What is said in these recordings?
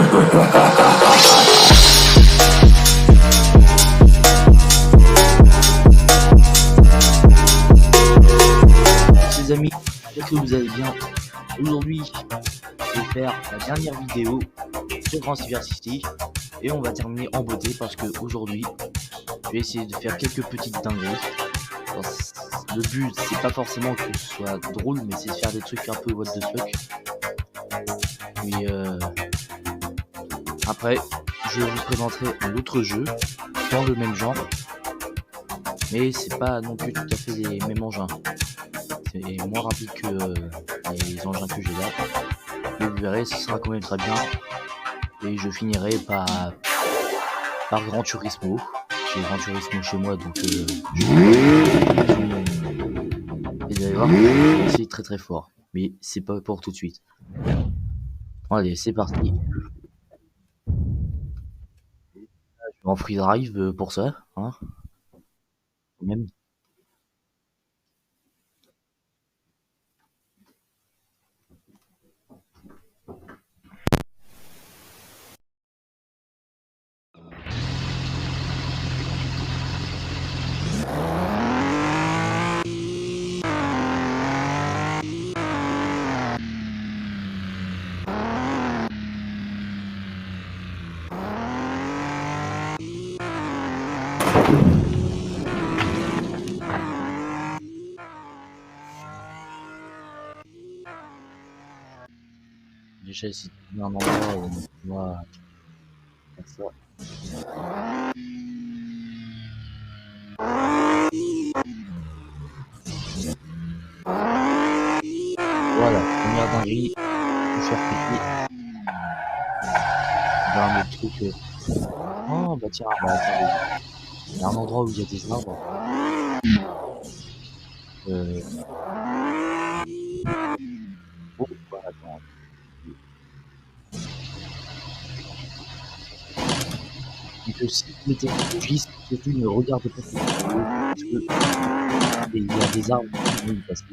Les amis, j'espère que vous allez bien. Aujourd'hui, je vais faire la dernière vidéo sur Transversity et on va terminer en beauté parce que aujourd'hui, je vais essayer de faire quelques petites dingueries. Le but, c'est pas forcément que ce soit drôle, mais c'est de faire des trucs un peu what the fuck. Et après, je vous présenterai un autre jeu dans le même genre, mais c'est pas non plus tout à fait les mêmes engins. C'est moins rapide que les engins que j'ai là. Et vous verrez, ce sera quand même très bien. Et je finirai par Gran Turismo. J'ai Gran Turismo chez moi, donc et vous allez voir, c'est très très fort. Mais c'est pas pour tout de suite. Bon, allez, c'est parti. Je vais en free drive pour ça, hein, même. Déjà, si tu mets un endroit où moi faire ça. Voilà, première dinguerie, tout faire péter. Dans un autre truc. Oh bah tiens, bah attendez. Il y a un endroit où il y a des arbres. Bon, bah attends. Donc si vous mettez un giste, surtout ne regardez pas cette vidéo parce que il y a des arbres qui vont y passer.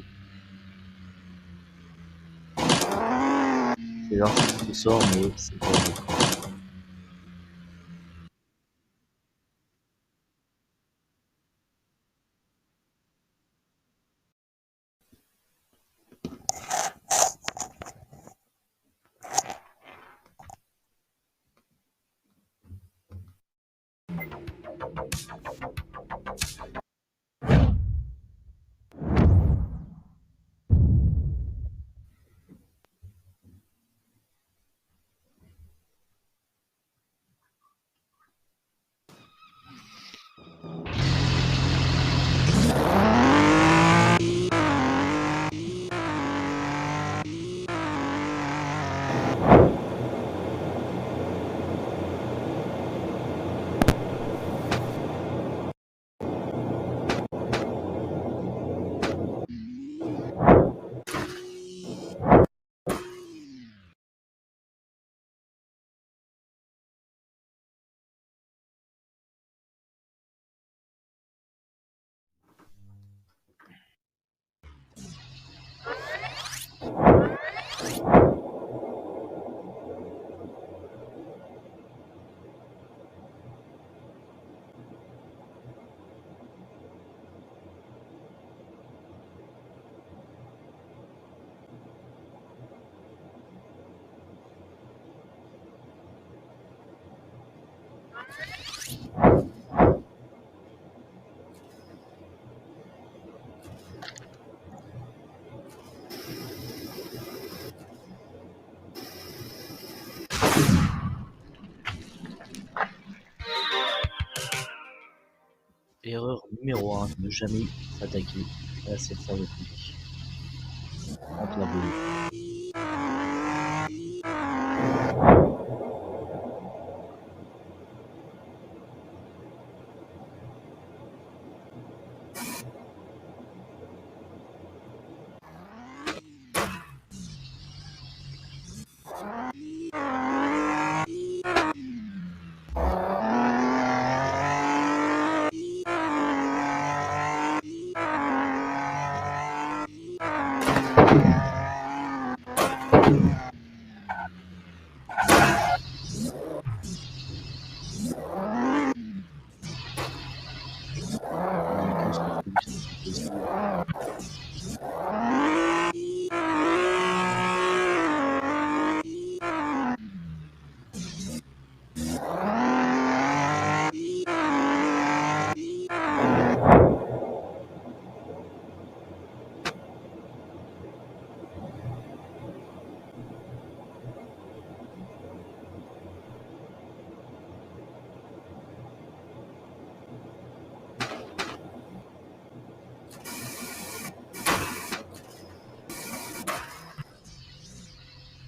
C'est là qui sort, mais c'est pas vrai. Erreur numéro 1, ne jamais s'attaquer à cette saloperie en plein vol.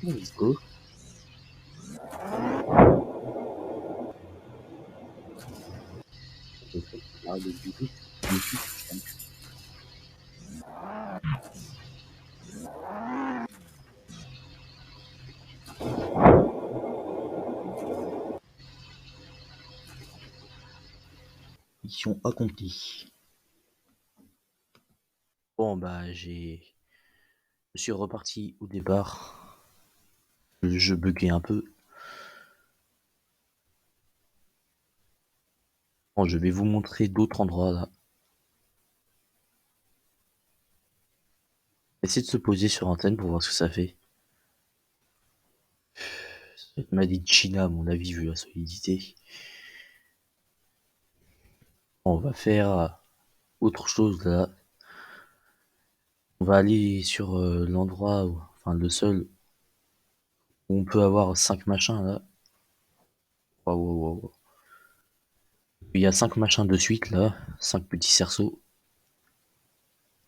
Let's go. En fait, on parle de Bibi. Bibi, putain. Mission accomplie. Bon, bah, je suis reparti au départ. Le jeu buguait un peu. Bon, je vais vous montrer d'autres endroits là. Essayez de se poser sur antenne pour voir ce que ça fait. Ça m'a dit China, à mon avis, vu la solidité. Bon, on va faire autre chose là. On va aller sur l'endroit, enfin le seul où on peut avoir 5 machins là. Waouh, waouh, waouh. Il y a 5 machins de suite là, 5 petits cerceaux.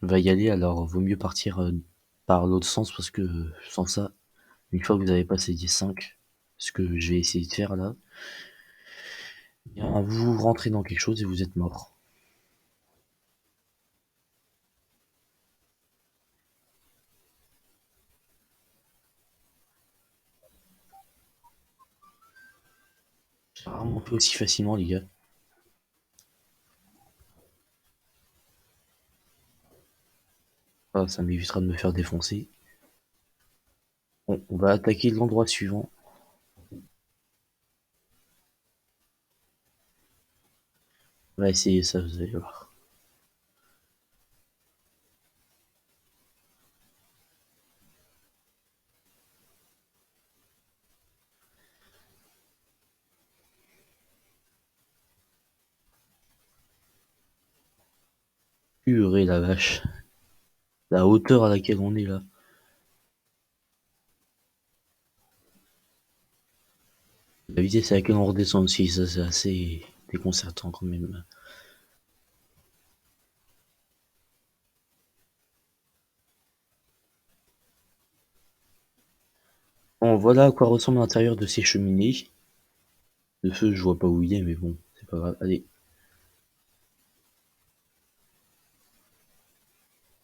On va y aller, alors vaut mieux partir par l'autre sens parce que sans ça, une fois que vous avez passé les 5, ce que je vais essayer de faire là, eh bien, vous rentrez dans quelque chose et vous êtes mort. J'ai rarement fait aussi facilement les gars. Ah, ça m'évitera de me faire défoncer. Bon, on va attaquer l'endroit suivant. On va essayer ça, vous allez voir. Purée la vache. La hauteur à laquelle on est là. La vitesse à laquelle on redescend aussi, ça c'est assez déconcertant quand même. Bon, voilà à quoi ressemble l'intérieur de ces cheminées. Le feu, je vois pas où il est, mais bon, c'est pas grave. Allez,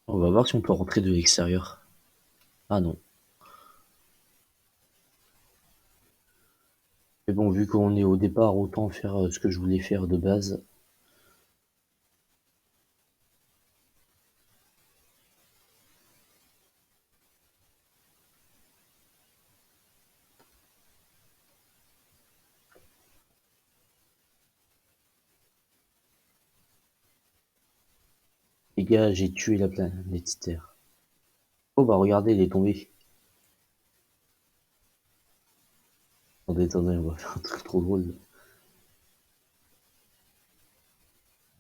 on va voir si on peut rentrer de l'extérieur. Ah non. Mais bon, vu qu'on est au départ, autant faire ce que je voulais faire de base. Les gars, j'ai tué la planète Terre. Oh bah regardez, il est tombé. Attendez, attendez, on va faire un truc trop drôle.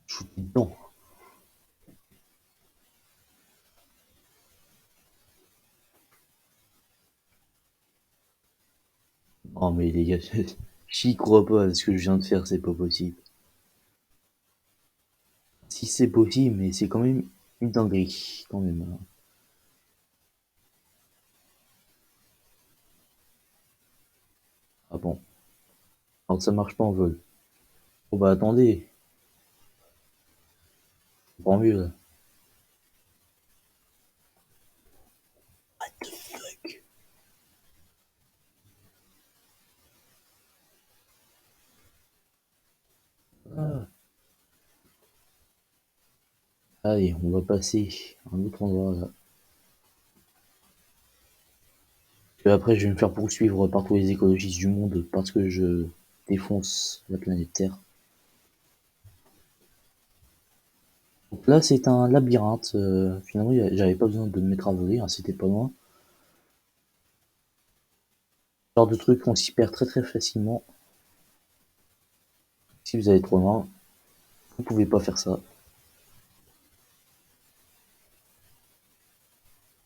Shooter dedans. Oh mais les gars, j'y crois pas, ce que je viens de faire, c'est pas possible. Si c'est possible, mais c'est quand même une dinguerie, quand même, hein. Ah bon. Alors ça marche pas en vol. Oh bah attendez, c'est pas mieux là. What the fuck? Ah. Allez, on va passer à un autre endroit là. Et après, je vais me faire poursuivre par tous les écologistes du monde parce que je défonce la planète Terre. Donc là, c'est un labyrinthe. Finalement, j'avais pas besoin de me mettre à voler, hein, c'était pas loin. Ce genre de truc, on s'y perd très très facilement. Si vous allez trop loin, vous pouvez pas faire ça.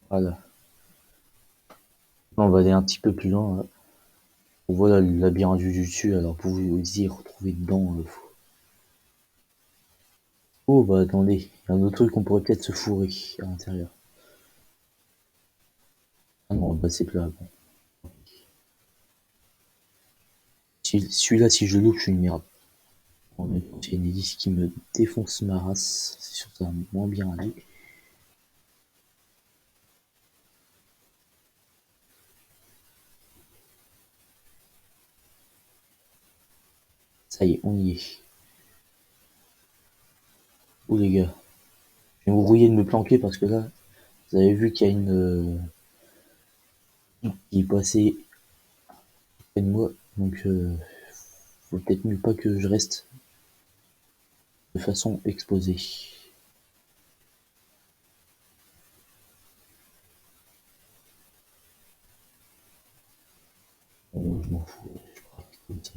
Voilà. Là, on va aller un petit peu plus loin, là. On voit là, le labyrinthe du dessus, alors pour vous y retrouver dedans. Oh bah attendez, il y a un autre truc, on pourrait peut-être se fourrer à l'intérieur. Ah non, bah c'est plat. Bon. Celui-là, si je le loupe, je suis une merde. Il y a une hélice qui me défonce ma race. C'est sûr que ça va moins bien aller. Ça y est, on y est. Oh les gars, je vais vous rouiller de me planquer parce que là, vous avez vu qu'il y a une qui est passée près de moi. Donc, faut peut-être mieux pas que je reste de façon exposée. Bon, je m'en fous, je pratique comme ça.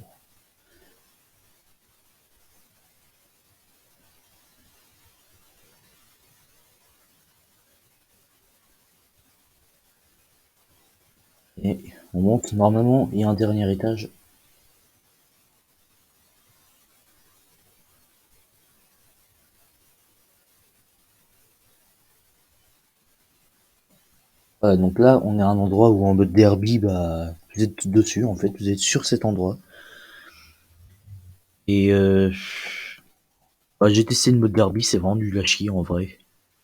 Et on monte. Normalement, il y a un dernier étage. Voilà, donc là, on est à un endroit où en mode derby, bah, vous êtes dessus, en fait, vous êtes sur cet endroit. Et bah, j'ai testé le mode derby, c'est vraiment nul à chier en vrai.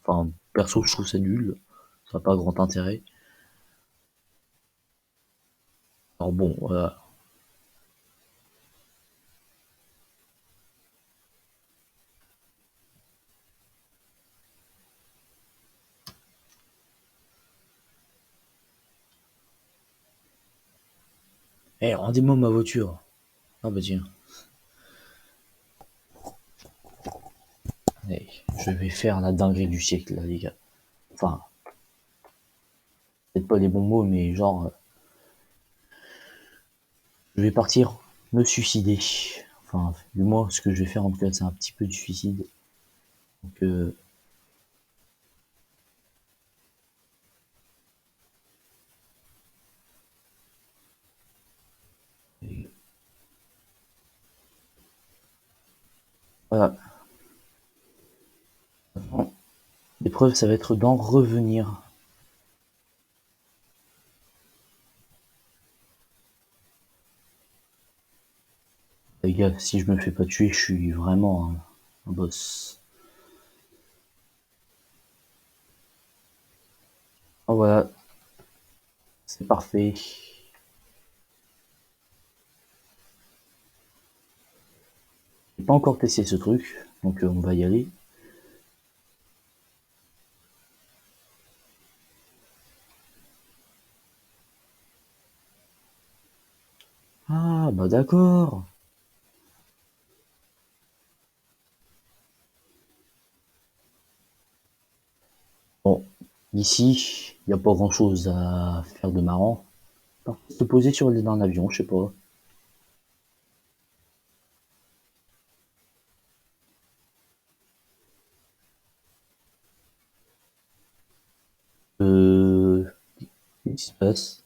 Enfin, perso, je trouve ça nul. Ça n'a pas grand intérêt. Alors bon, voilà. Eh, rendez-moi ma voiture. Ah bah tiens. Eh, je vais faire la dinguerie du siècle, là, les gars. Enfin, peut-être pas les bons mots, mais genre, je vais partir me suicider. Enfin, du moins, ce que je vais faire, en tout cas, c'est un petit peu du suicide. Donc, voilà. Maintenant, l'épreuve, ça va être d'en revenir. Les gars, si je me fais pas tuer, je suis vraiment un boss. Oh voilà, c'est parfait. J'ai pas encore testé ce truc, donc on va y aller. Ah, bah d'accord. Bon, ici, il n'y a pas grand chose à faire de marrant. Se poser sur l'aile d'un avion, je sais pas. Qu'est-ce qui se passe?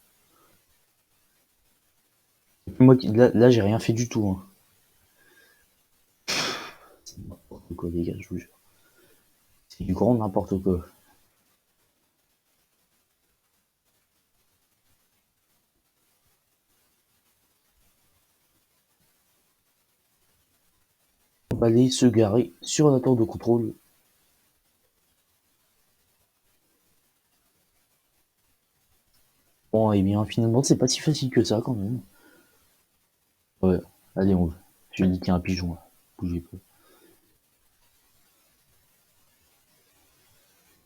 Moi, là j'ai rien fait du tout, hein. C'est n'importe quoi, les gars, je vous jure. C'est du grand n'importe quoi. On va aller se garer sur la tour de contrôle. Bon, et bien, finalement, c'est pas si facile que ça, quand même. Ouais, allez, on va. J'ai dit qu'il y a un pigeon, là. Bougez pas.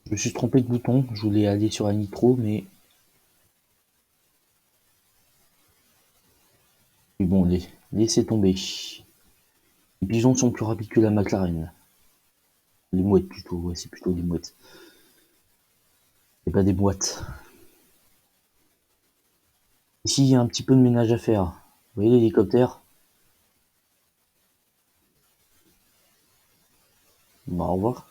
Je me suis trompé de bouton, je voulais aller sur la nitro, mais bon, laissez tomber. Les pigeons sont plus rapides que la McLaren. Les mouettes plutôt, ouais, c'est plutôt des mouettes. Et pas des boîtes. Ici, il y a un petit peu de ménage à faire. Vous voyez l'hélicoptère? Bah, au revoir.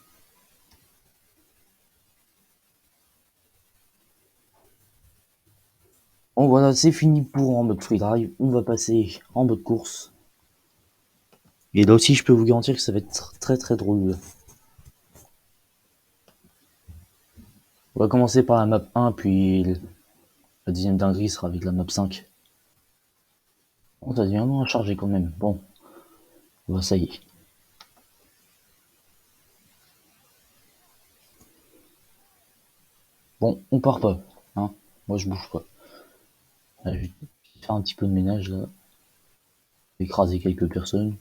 Bon, voilà, c'est fini pour en mode free drive. On va passer en mode course. Et là aussi, je peux vous garantir que ça va être très très drôle. On va commencer par la map 1, puis la deuxième dinguerie sera avec la map 5. Oh, ça devient long à charger quand même. Bon, bah ça y est. Bon, on part pas, hein. Moi je bouge pas. Là, je vais faire un petit peu de ménage là, écraser quelques personnes.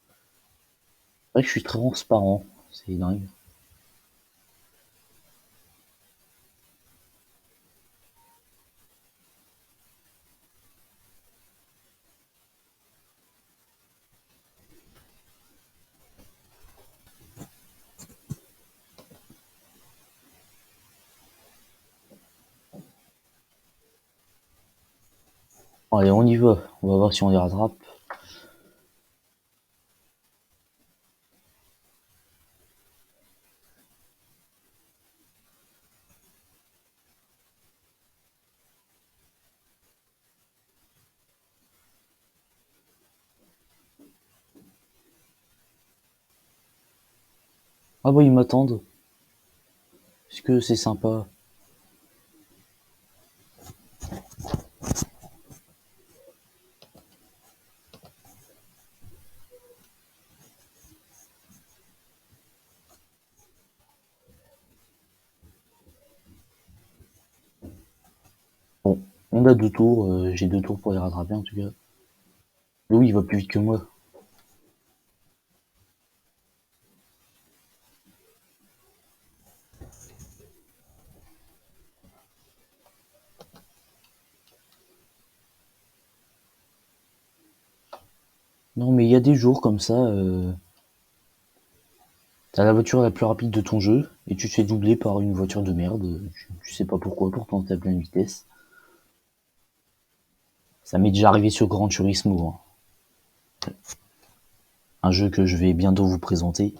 C'est vrai que je suis transparent, c'est dingue. Allez, on y va. On va voir si on les rattrape. Ah bah ils m'attendent. Est-ce que c'est sympa? Bon, on a 2 tours. J'ai 2 tours pour les rattraper en tout cas. Louis il va plus vite que moi. Non mais il y a des jours comme ça, t'as la voiture la plus rapide de ton jeu et tu te fais doubler par une voiture de merde. Tu sais pas pourquoi, pourtant t'es à pleine vitesse. Ça m'est déjà arrivé sur Gran Turismo, hein. Un jeu que je vais bientôt vous présenter.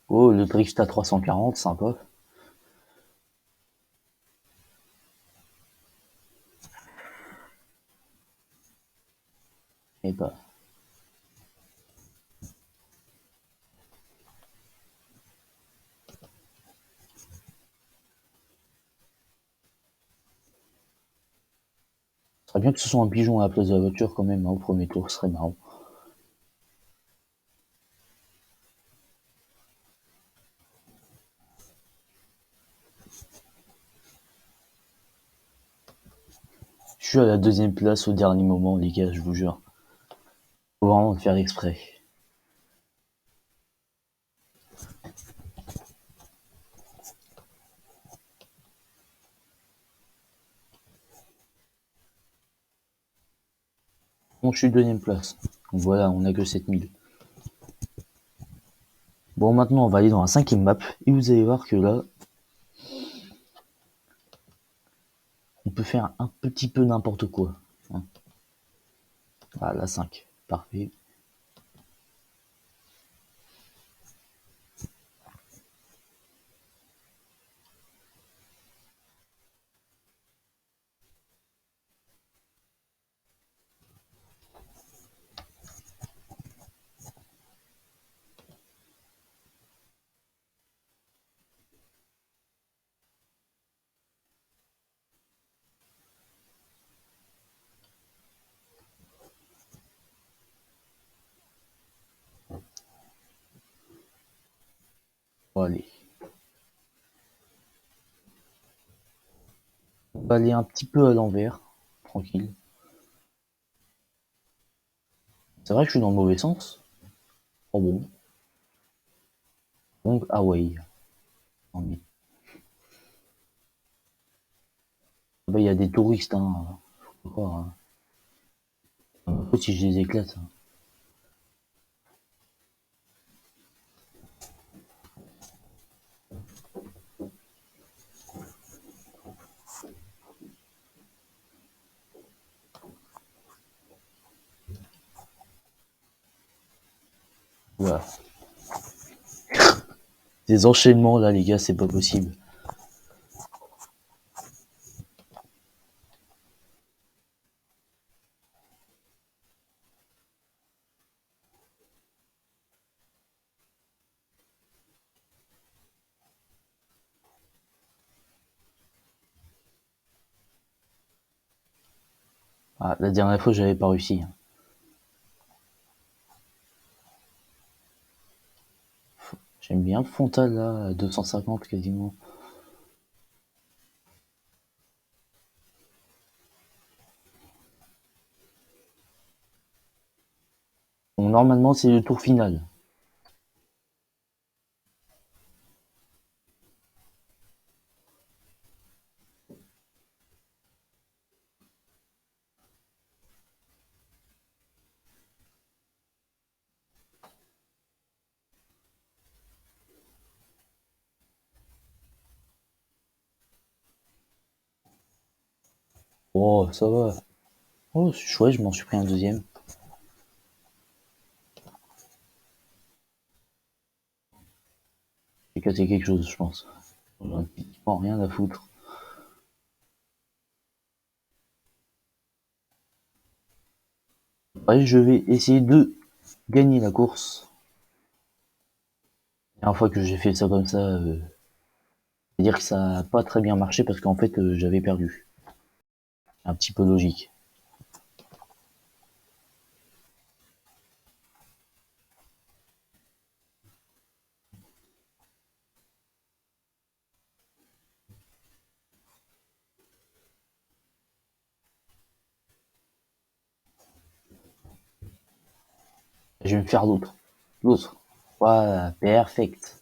Oh, le drift à 340, sympa. Et bah, ce serait bien que ce soit un pigeon à la place de la voiture quand même, hein, au premier tour, ce serait marrant. Je suis à la deuxième place au dernier moment, les gars, je vous jure. Faut vraiment le faire exprès. Bon, je suis deuxième place. Donc voilà, on a que 7000. Bon, maintenant, on va aller dans la cinquième map. Et vous allez voir que là, on peut faire un petit peu n'importe quoi, hein. Ah, la 5. Parfait. Bon, allez. On va aller un petit peu à l'envers. Tranquille. C'est vrai que je suis dans le mauvais sens. Oh bon. Donc, ah ouais. Non, mais, ah bah, il y a des touristes, hein. Faut croire, hein. Si je les éclate, hein. Voilà. Des enchaînements là, les gars, c'est pas possible. Ah, la dernière fois, j'avais pas réussi. J'aime bien Fontal là, à 250 quasiment. Bon, normalement, c'est le tour final. Oh, ça va. Oh, c'est chouette, je m'en suis pris un deuxième. J'ai cassé quelque chose, je pense. J'en ai pratiquement rien à foutre. Ouais, je vais essayer de gagner la course. La dernière fois que j'ai fait ça comme ça, c'est-à-dire que ça a pas très bien marché parce qu'en fait, j'avais perdu. Un petit peu logique. Je vais me faire l'autre. L'autre. Voilà, perfect.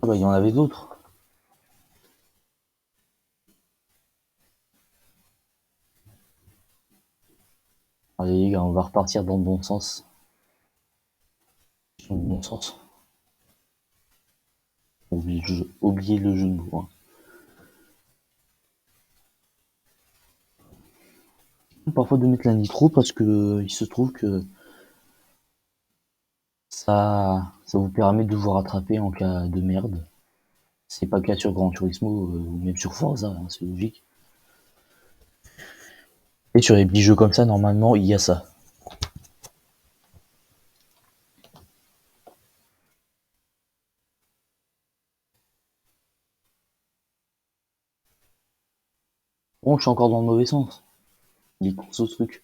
Ah bah, il y en avait d'autres. Allez les gars, on va repartir dans le bon sens. Dans le bon sens. Oubliez le jeu de mots. Hein. Parfois de mettre la nitro parce que il se trouve que ça vous permet de vous rattraper en cas de merde. C'est pas le cas sur Gran Turismo ou même sur Forza, hein, c'est logique. Et sur les petits jeux comme ça, normalement, il y a ça. Bon, je suis encore dans le mauvais sens. Il courses au truc.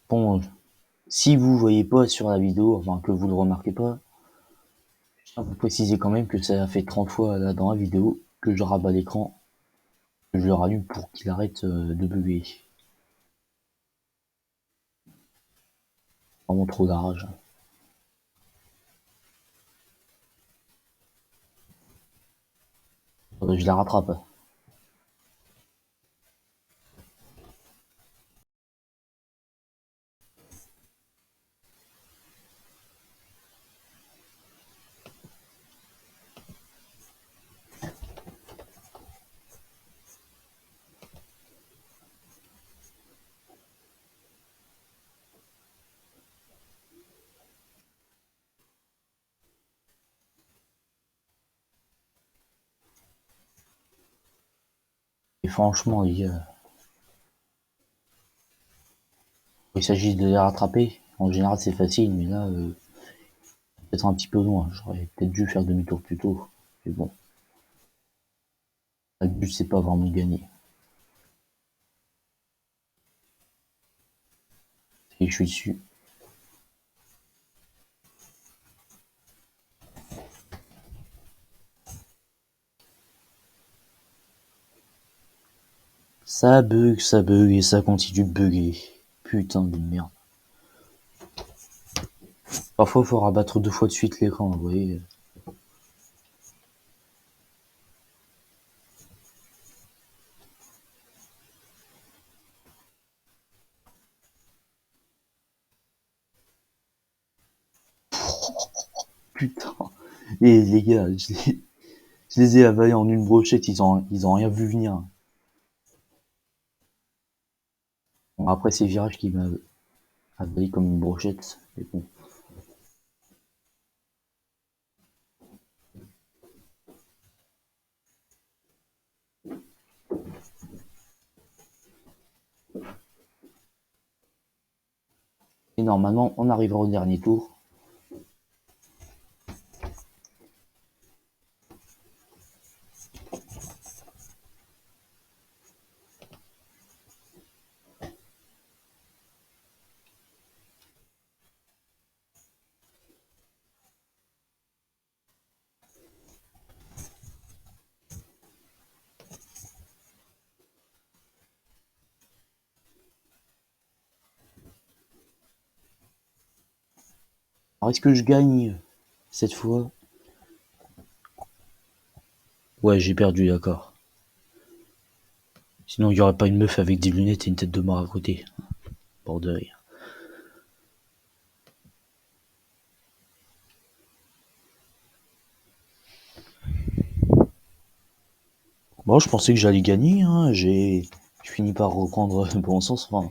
Bon, si vous voyez pas sur la vidéo, enfin que vous le remarquez pas, je tiens à vous préciser quand même que ça fait 30 fois là dans la vidéo que je rabats l'écran, que je le rallume pour qu'il arrête de bugger. Vraiment trop de rage. Je la rattrape. Et franchement, les gars, il s'agit de les rattraper. En général, c'est facile, mais là, peut-être un petit peu loin. J'aurais peut-être dû faire demi-tour plus tôt. Mais bon, le but, c'est pas vraiment de gagner. Et je suis dessus. Ça bug et ça continue de bugger. Putain de merde. Parfois, il faut rabattre 2 fois de suite l'écran, vous voyez. Putain. Et les gars, je les ai avalés en une brochette, ils ont rien vu venir. Bon, après, c'est Virage qui m'a avalé comme une brochette, mais bon. Et normalement, on arrivera au dernier tour. Alors, est-ce que je gagne cette fois? Ouais, j'ai perdu, d'accord. Sinon, il y aurait pas une meuf avec des lunettes et une tête de mort à côté. Bord de rire. Bon, je pensais que j'allais gagner, hein. Je finis par reprendre le bon sens. Enfin,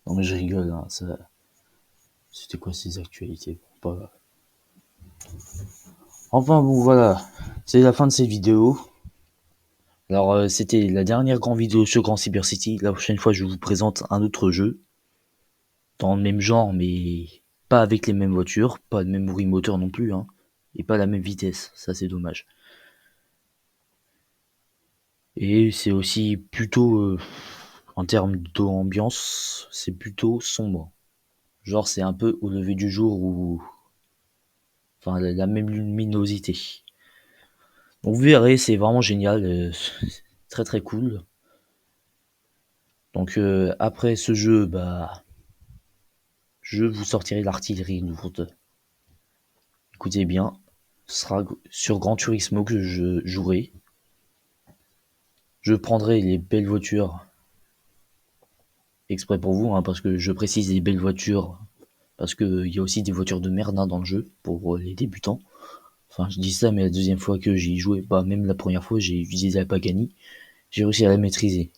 non, mais je rigole, hein. C'était quoi ces actualités? Pas... Enfin, bon, voilà. C'est la fin de cette vidéo. Alors, c'était la dernière grande vidéo sur Grand Cyber City. La prochaine fois, je vous présente un autre jeu. Dans le même genre, mais pas avec les mêmes voitures. Pas le même bruit moteur non plus, hein. Et pas la même vitesse. Ça, c'est dommage. Et c'est aussi plutôt, en termes d'ambiance, c'est plutôt sombre. Genre, c'est un peu au lever du jour ou, enfin, la même luminosité. Donc, vous verrez, c'est vraiment génial, très très cool. Donc, après ce jeu, bah, je vous sortirai l'artillerie lourde. Écoutez bien, ce sera sur Gran Turismo que je jouerai. Je prendrai les belles voitures exprès pour vous, hein, parce que je précise les belles voitures, parce qu'il y a aussi des voitures de merde, hein, dans le jeu pour les débutants. Enfin, je dis ça, mais la deuxième fois que j'y joué, bah même la première fois, j'ai utilisé la Pagani, j'ai réussi à la maîtriser.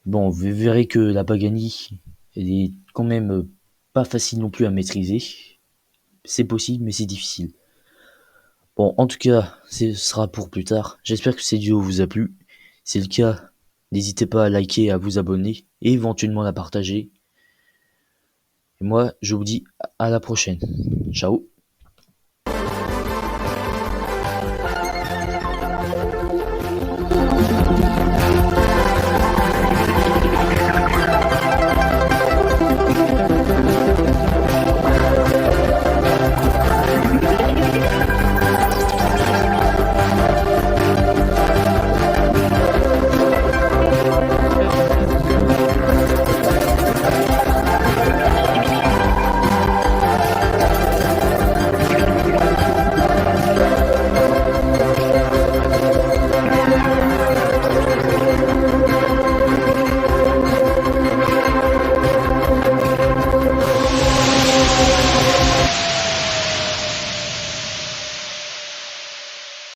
Bon, vous verrez que la Pagani, elle est quand même pas facile non plus à maîtriser. C'est possible, mais c'est difficile. Bon, en tout cas, ce sera pour plus tard. J'espère que cette vidéo vous a plu. Si c'est le cas, n'hésitez pas à liker, à vous abonner et éventuellement à la partager. Et moi, je vous dis à la prochaine. Ciao.